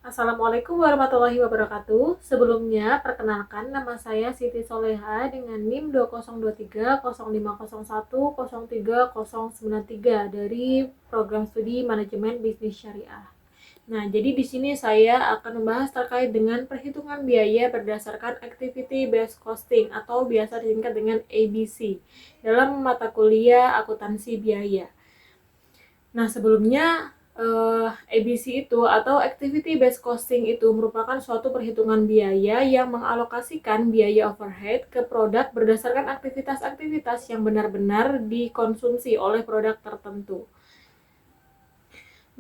Assalamualaikum warahmatullahi wabarakatuh. Sebelumnya, perkenalkan nama saya Siti Soleha dengan NIM 2023 dari program studi Manajemen Bisnis Syariah. Nah, jadi di sini saya akan membahas terkait dengan perhitungan biaya berdasarkan Activity Based Costing atau biasa disingkat dengan ABC dalam mata kuliah akuntansi biaya. Nah, sebelumnya ABC itu atau Activity Based Costing itu merupakan suatu perhitungan biaya yang mengalokasikan biaya overhead ke produk berdasarkan aktivitas-aktivitas yang benar-benar dikonsumsi oleh produk tertentu.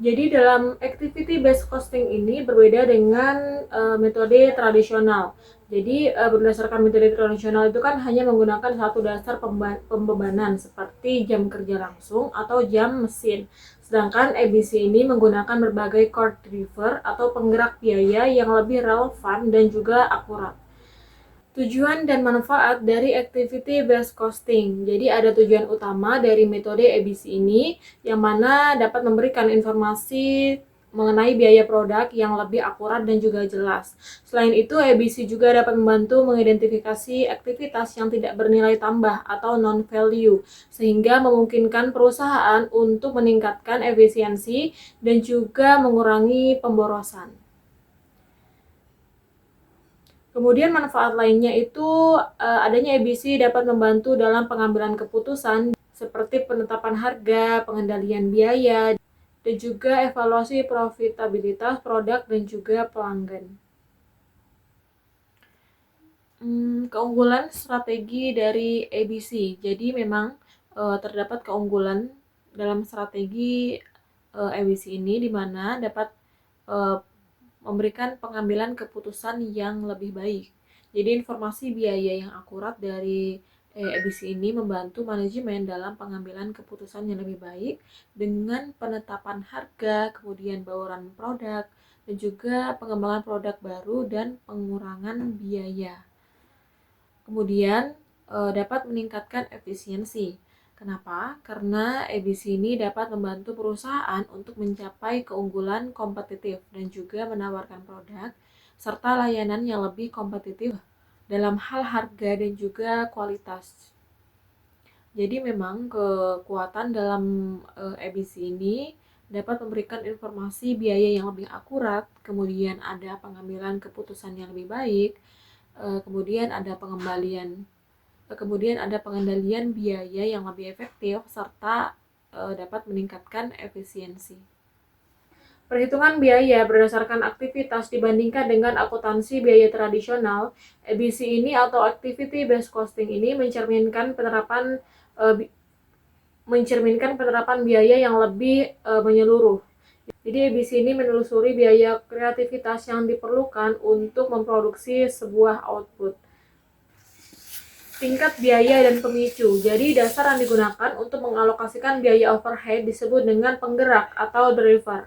Jadi dalam activity based costing ini berbeda dengan metode tradisional. Jadi berdasarkan metode tradisional itu kan hanya menggunakan satu dasar pembebanan seperti jam kerja langsung atau jam mesin. Sedangkan ABC ini menggunakan berbagai core driver atau penggerak biaya yang lebih relevan dan juga akurat. Tujuan dan manfaat dari activity based costing. Jadi ada tujuan utama dari metode ABC ini yang mana dapat memberikan informasi mengenai biaya produk yang lebih akurat dan juga jelas. Selain itu, ABC juga dapat membantu mengidentifikasi aktivitas yang tidak bernilai tambah atau non-value, sehingga memungkinkan perusahaan untuk meningkatkan efisiensi dan juga mengurangi pemborosan. Kemudian manfaat lainnya itu adanya ABC dapat membantu dalam pengambilan keputusan seperti penetapan harga, pengendalian biaya, dan juga evaluasi profitabilitas produk dan juga pelanggan. Keunggulan strategi dari ABC. Jadi memang terdapat keunggulan dalam strategi ABC ini di mana dapat memberikan pengambilan keputusan yang lebih baik. Jadi informasi biaya yang akurat dari ABC ini membantu manajemen dalam pengambilan keputusan yang lebih baik dengan penetapan harga, kemudian bauran produk, dan juga pengembangan produk baru dan pengurangan biaya. Kemudian dapat meningkatkan efisiensi. Kenapa? Karena ABC ini dapat membantu perusahaan untuk mencapai keunggulan kompetitif dan juga menawarkan produk serta layanan yang lebih kompetitif dalam hal harga dan juga kualitas. Jadi memang kekuatan dalam ABC ini dapat memberikan informasi biaya yang lebih akurat, kemudian ada pengambilan keputusan yang lebih baik, kemudian ada pengendalian biaya yang lebih efektif serta dapat meningkatkan efisiensi. Perhitungan biaya berdasarkan aktivitas dibandingkan dengan akuntansi biaya tradisional, ABC ini atau Activity Based Costing ini mencerminkan penerapan biaya yang lebih menyeluruh. Jadi ABC ini menelusuri biaya kreativitas yang diperlukan untuk memproduksi sebuah output. Tingkat biaya dan pemicu. Jadi dasar yang digunakan untuk mengalokasikan biaya overhead disebut dengan penggerak atau driver.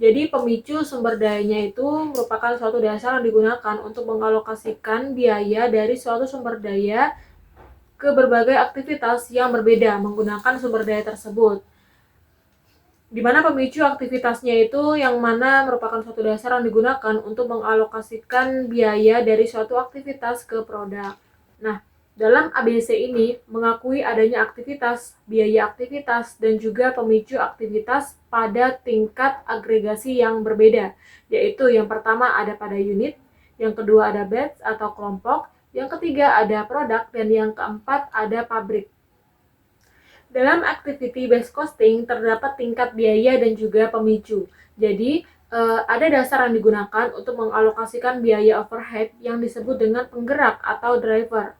Jadi pemicu sumber dayanya itu merupakan suatu dasar yang digunakan untuk mengalokasikan biaya dari suatu sumber daya ke berbagai aktivitas yang berbeda menggunakan sumber daya tersebut. Di mana pemicu aktivitasnya itu yang mana merupakan suatu dasar yang digunakan untuk mengalokasikan biaya dari suatu aktivitas ke produk. Nah, dalam ABC ini mengakui adanya aktivitas, biaya aktivitas, dan juga pemicu aktivitas pada tingkat agregasi yang berbeda, yaitu yang pertama ada pada unit, yang kedua ada batch atau kelompok, yang ketiga ada produk, dan yang keempat ada pabrik. Dalam activity based costing terdapat tingkat biaya dan juga pemicu. Jadi, ada dasar yang digunakan untuk mengalokasikan biaya overhead yang disebut dengan penggerak atau driver.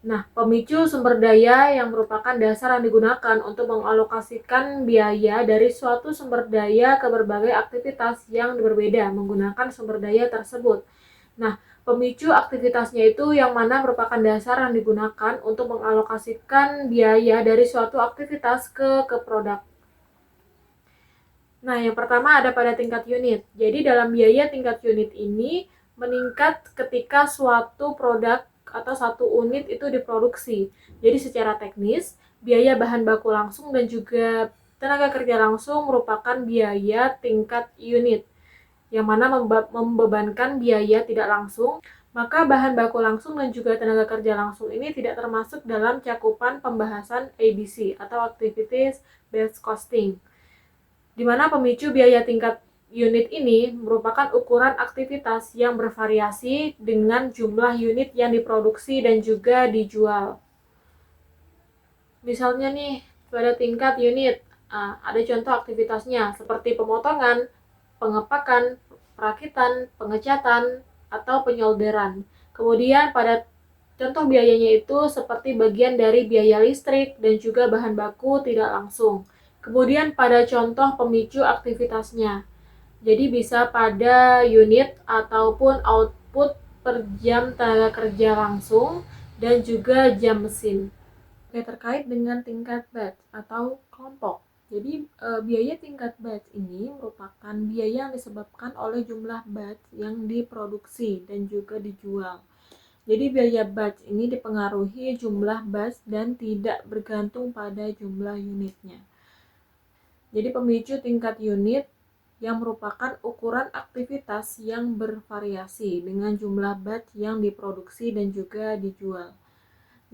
Nah, pemicu sumber daya yang merupakan dasar yang digunakan untuk mengalokasikan biaya dari suatu sumber daya ke berbagai aktivitas yang berbeda menggunakan sumber daya tersebut. Nah, pemicu aktivitasnya itu yang mana merupakan dasar yang digunakan untuk mengalokasikan biaya dari suatu aktivitas ke produk. Nah, yang pertama ada pada tingkat unit. Jadi dalam biaya tingkat unit ini meningkat ketika suatu produk atau satu unit itu diproduksi. Jadi secara teknis, biaya bahan baku langsung dan juga tenaga kerja langsung merupakan biaya tingkat unit. yang mana membebankan biaya tidak langsung, maka bahan baku langsung dan juga tenaga kerja langsung ini tidak termasuk dalam cakupan pembahasan ABC atau Activities Based Costing, di mana pemicu biaya tingkat unit ini merupakan ukuran aktivitas yang bervariasi dengan jumlah unit yang diproduksi dan juga dijual. Misalnya nih, pada tingkat unit, ada contoh aktivitasnya seperti pemotongan, pengepakan, perakitan, pengecatan, atau penyolderan. Kemudian pada contoh biayanya itu seperti bagian dari biaya listrik dan juga bahan baku tidak langsung. Kemudian pada contoh pemicu aktivitasnya, jadi bisa pada unit ataupun output per jam tenaga kerja langsung dan juga jam mesin. Oke, terkait dengan tingkat batch atau kelompok. Jadi biaya tingkat batch ini merupakan biaya yang disebabkan oleh jumlah batch yang diproduksi dan juga dijual. Jadi biaya batch ini dipengaruhi jumlah batch dan tidak bergantung pada jumlah unitnya. Jadi pemicu tingkat unit yang merupakan ukuran aktivitas yang bervariasi dengan jumlah batch yang diproduksi dan juga dijual.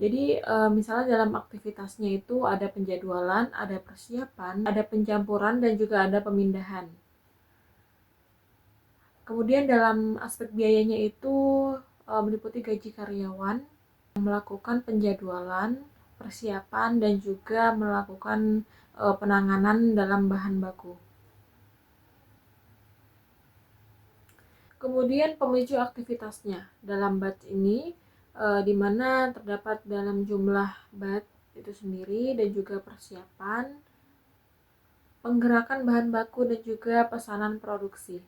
Jadi misalnya dalam aktivitasnya itu ada penjadwalan, ada persiapan, ada pencampuran, dan juga ada pemindahan. Kemudian dalam aspek biayanya itu meliputi gaji karyawan, melakukan penjadwalan, persiapan, dan juga melakukan penanganan dalam bahan baku. Kemudian pemicu aktivitasnya dalam batch ini di mana terdapat dalam jumlah batch itu sendiri dan juga persiapan, penggerakan bahan baku dan juga pesanan produksi.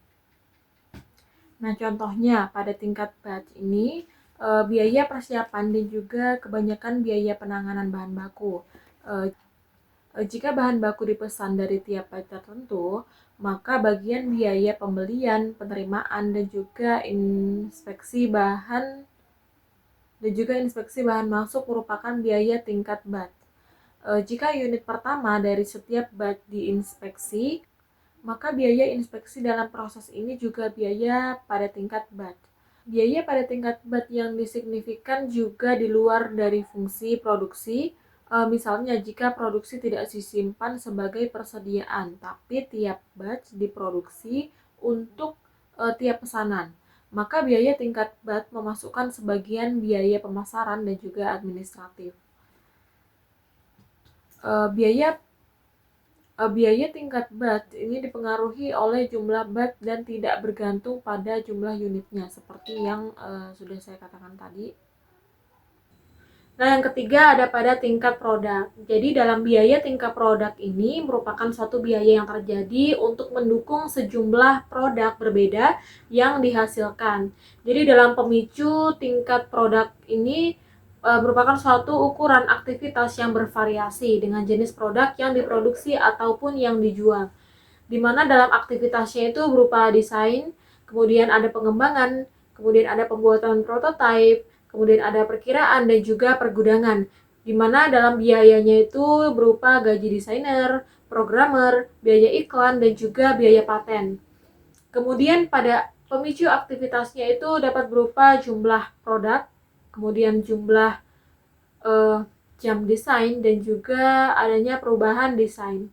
Nah, contohnya pada tingkat batch ini biaya persiapan dan juga kebanyakan biaya penanganan bahan baku. Jika bahan baku dipesan dari tiap batch tertentu, maka bagian biaya pembelian, penerimaan, dan juga inspeksi bahan masuk merupakan biaya tingkat batch. Jika unit pertama dari setiap batch diinspeksi, maka biaya inspeksi dalam proses ini juga biaya pada tingkat batch. Biaya pada tingkat batch yang disignifikan juga di luar dari fungsi produksi. Misalnya jika produksi tidak disimpan sebagai persediaan, tapi tiap batch diproduksi untuk tiap pesanan, maka biaya tingkat batch memasukkan sebagian biaya pemasaran dan juga administratif. Biaya tingkat batch ini dipengaruhi oleh jumlah batch dan tidak bergantung pada jumlah unitnya, seperti yang sudah saya katakan tadi. Nah, yang ketiga ada pada tingkat produk. Jadi dalam biaya tingkat produk ini merupakan suatu biaya yang terjadi untuk mendukung sejumlah produk berbeda yang dihasilkan. Jadi dalam pemicu tingkat produk ini merupakan suatu ukuran aktivitas yang bervariasi dengan jenis produk yang diproduksi ataupun yang dijual. Di mana dalam aktivitasnya itu berupa desain, kemudian ada pengembangan, kemudian ada pembuatan prototipe, kemudian ada perkiraan dan juga pergudangan, di mana dalam biayanya itu berupa gaji desainer, programmer, biaya iklan, dan juga biaya paten. Kemudian pada pemicu aktivitasnya itu dapat berupa jumlah produk, kemudian jumlah jam desain, dan juga adanya perubahan desain.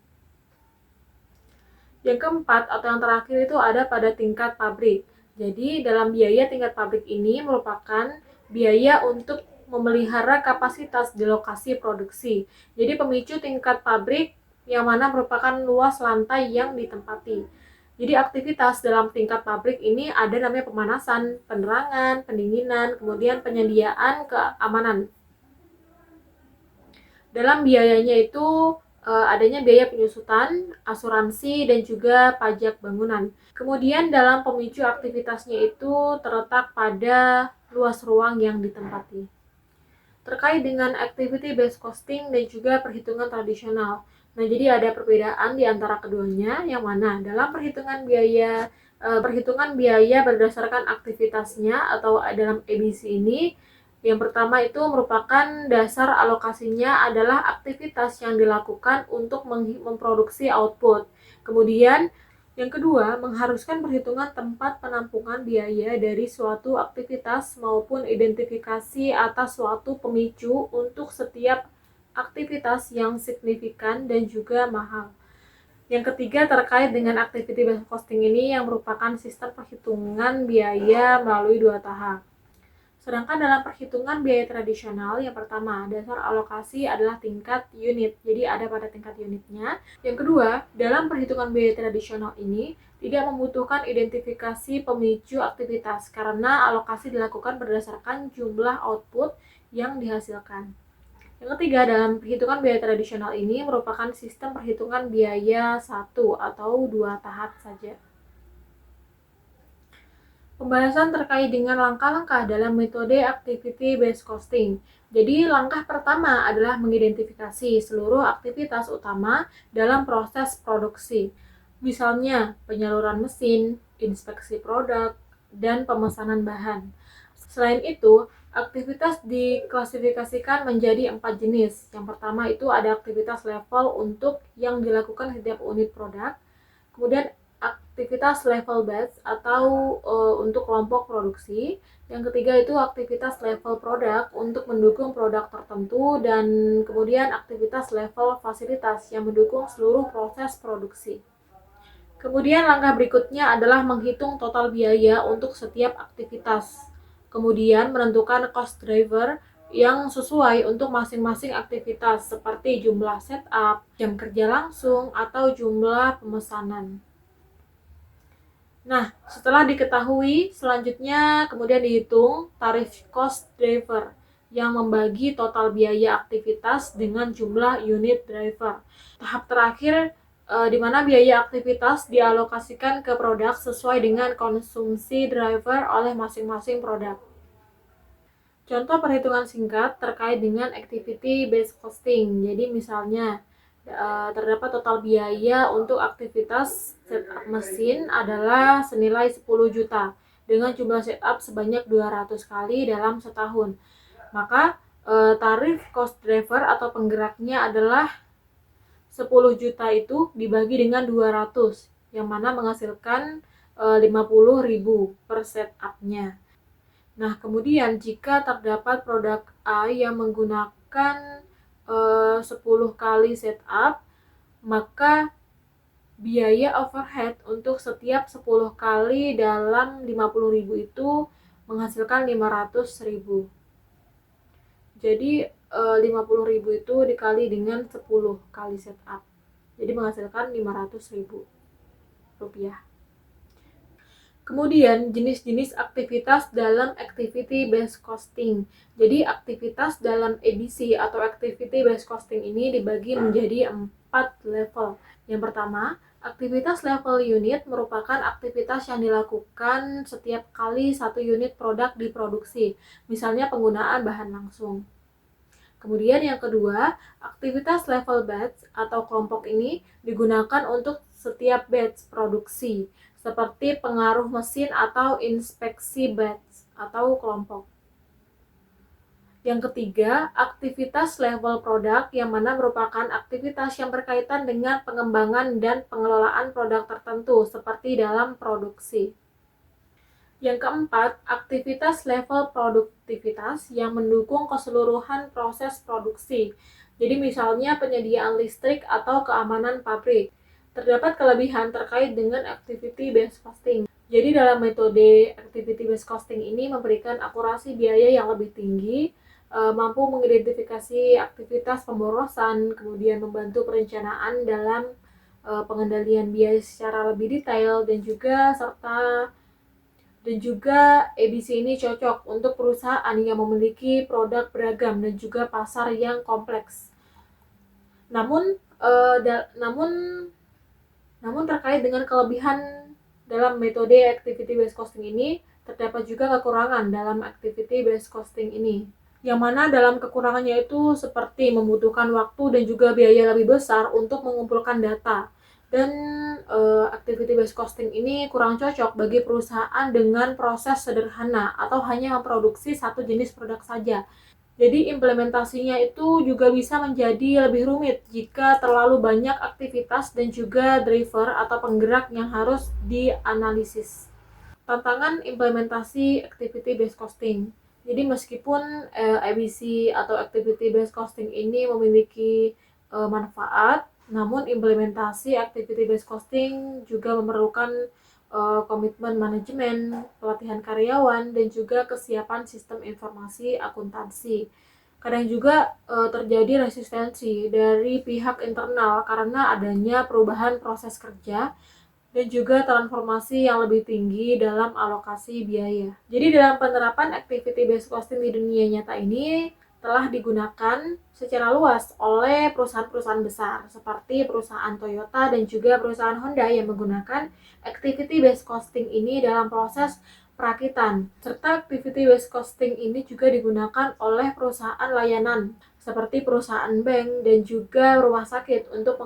Yang keempat atau yang terakhir itu ada pada tingkat pabrik. Jadi dalam biaya tingkat pabrik ini merupakan biaya untuk memelihara kapasitas di lokasi produksi. Jadi pemicu tingkat pabrik yang mana merupakan luas lantai yang ditempati. Jadi aktivitas dalam tingkat pabrik ini ada namanya pemanasan, penerangan, pendinginan, kemudian penyediaan keamanan. Dalam biayanya itu adanya biaya penyusutan, asuransi, dan juga pajak bangunan. Kemudian dalam pemicu aktivitasnya itu terletak pada luas ruang yang ditempati. Terkait dengan activity based costing dan juga perhitungan tradisional. Nah, jadi ada perbedaan di antara keduanya, yang mana dalam perhitungan biaya berdasarkan aktivitasnya atau dalam ABC ini, yang pertama itu merupakan dasar alokasinya adalah aktivitas yang dilakukan untuk memproduksi output. Kemudian Yang kedua, mengharuskan perhitungan tempat penampungan biaya dari suatu aktivitas maupun identifikasi atas suatu pemicu untuk setiap aktivitas yang signifikan dan juga mahal. Yang ketiga, terkait dengan activity based costing ini yang merupakan sistem perhitungan biaya melalui dua tahap. Sedangkan dalam perhitungan biaya tradisional, yang pertama, dasar alokasi adalah tingkat unit. Jadi ada pada tingkat unitnya. Yang kedua, dalam perhitungan biaya tradisional ini tidak membutuhkan identifikasi pemicu aktivitas karena alokasi dilakukan berdasarkan jumlah output yang dihasilkan. Yang ketiga, dalam perhitungan biaya tradisional ini merupakan sistem perhitungan biaya satu atau dua tahap saja. Pembahasan terkait dengan langkah-langkah dalam metode activity based costing. Jadi, langkah pertama adalah mengidentifikasi seluruh aktivitas utama dalam proses produksi. Misalnya, penyaluran mesin, inspeksi produk, dan pemesanan bahan. Selain itu, aktivitas diklasifikasikan menjadi 4 jenis. Yang pertama itu ada aktivitas level untuk yang dilakukan setiap unit produk. Kemudian aktivitas level batch atau untuk kelompok produksi. Yang ketiga itu aktivitas level produk untuk mendukung produk tertentu, dan kemudian aktivitas level fasilitas yang mendukung seluruh proses produksi. Kemudian langkah berikutnya adalah menghitung total biaya untuk setiap aktivitas. Kemudian menentukan cost driver yang sesuai untuk masing-masing aktivitas seperti jumlah setup, jam kerja langsung, atau jumlah pemesanan. Nah, setelah diketahui, selanjutnya kemudian dihitung tarif cost driver yang membagi total biaya aktivitas dengan jumlah unit driver. Tahap terakhir di mana biaya aktivitas dialokasikan ke produk sesuai dengan konsumsi driver oleh masing-masing produk. Contoh perhitungan singkat terkait dengan activity based costing. Jadi misalnya terdapat total biaya untuk aktivitas setup mesin adalah senilai 10 juta dengan jumlah setup sebanyak 200 kali dalam setahun. Maka tarif cost driver atau penggeraknya adalah 10 juta itu dibagi dengan 200, yang mana menghasilkan 50.000 per setupnya. Nah, kemudian jika terdapat produk A yang menggunakan 10 kali setup, maka biaya overhead untuk setiap 10 kali dalam 50.000 itu menghasilkan 500.000. Jadi 50.000 itu dikali dengan 10 kali setup. Jadi menghasilkan 500.000 rupiah. Kemudian jenis-jenis aktivitas dalam activity based costing. Jadi aktivitas dalam ABC atau activity based costing ini dibagi menjadi 4 level. Yang pertama, aktivitas level unit merupakan aktivitas yang dilakukan setiap kali satu unit produk diproduksi, misalnya penggunaan bahan langsung. Kemudian yang kedua, aktivitas level batch atau kelompok ini digunakan untuk setiap batch produksi, seperti pengaruh mesin atau inspeksi batch atau kelompok. Yang ketiga, aktivitas level produk yang mana merupakan aktivitas yang berkaitan dengan pengembangan dan pengelolaan produk tertentu seperti dalam produksi. Yang keempat, aktivitas level produktivitas yang mendukung keseluruhan proses produksi. Jadi misalnya penyediaan listrik atau keamanan pabrik. Terdapat kelebihan terkait dengan activity based costing. Jadi dalam metode activity based costing ini memberikan akurasi biaya yang lebih tinggi, mampu mengidentifikasi aktivitas pemborosan, kemudian membantu perencanaan dalam pengendalian biaya secara lebih detail, dan juga ABC ini cocok untuk perusahaan yang memiliki produk beragam dan juga pasar yang kompleks. Namun terkait dengan kelebihan dalam metode activity based costing ini, terdapat juga kekurangan dalam activity based costing ini. Yang mana dalam kekurangannya itu seperti membutuhkan waktu dan juga biaya lebih besar untuk mengumpulkan data. Dan activity based costing ini kurang cocok bagi perusahaan dengan proses sederhana atau hanya memproduksi satu jenis produk saja. Jadi implementasinya itu juga bisa menjadi lebih rumit jika terlalu banyak aktivitas dan juga driver atau penggerak yang harus dianalisis. Tantangan implementasi activity based costing. Jadi meskipun ABC atau activity based costing ini memiliki manfaat, namun implementasi activity based costing juga memerlukan komitmen manajemen, pelatihan karyawan, dan juga kesiapan sistem informasi akuntansi. Kadang juga terjadi resistensi dari pihak internal karena adanya perubahan proses kerja dan juga transformasi yang lebih tinggi dalam alokasi biaya. Jadi dalam penerapan activity based costing di dunia nyata ini telah digunakan secara luas oleh perusahaan-perusahaan besar seperti perusahaan Toyota dan juga perusahaan Honda yang menggunakan activity based costing ini dalam proses perakitan. Serta activity based costing ini juga digunakan oleh perusahaan layanan seperti perusahaan bank dan juga rumah sakit untuk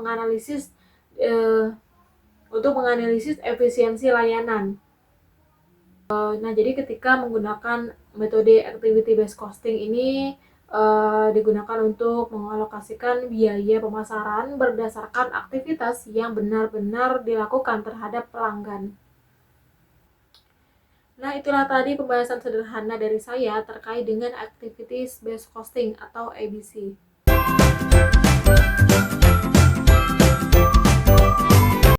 menganalisis efisiensi layanan. Nah, jadi ketika menggunakan metode activity based costing ini digunakan untuk mengalokasikan biaya pemasaran berdasarkan aktivitas yang benar-benar dilakukan terhadap pelanggan. Nah, itulah tadi pembahasan sederhana dari saya terkait dengan activities based costing atau ABC.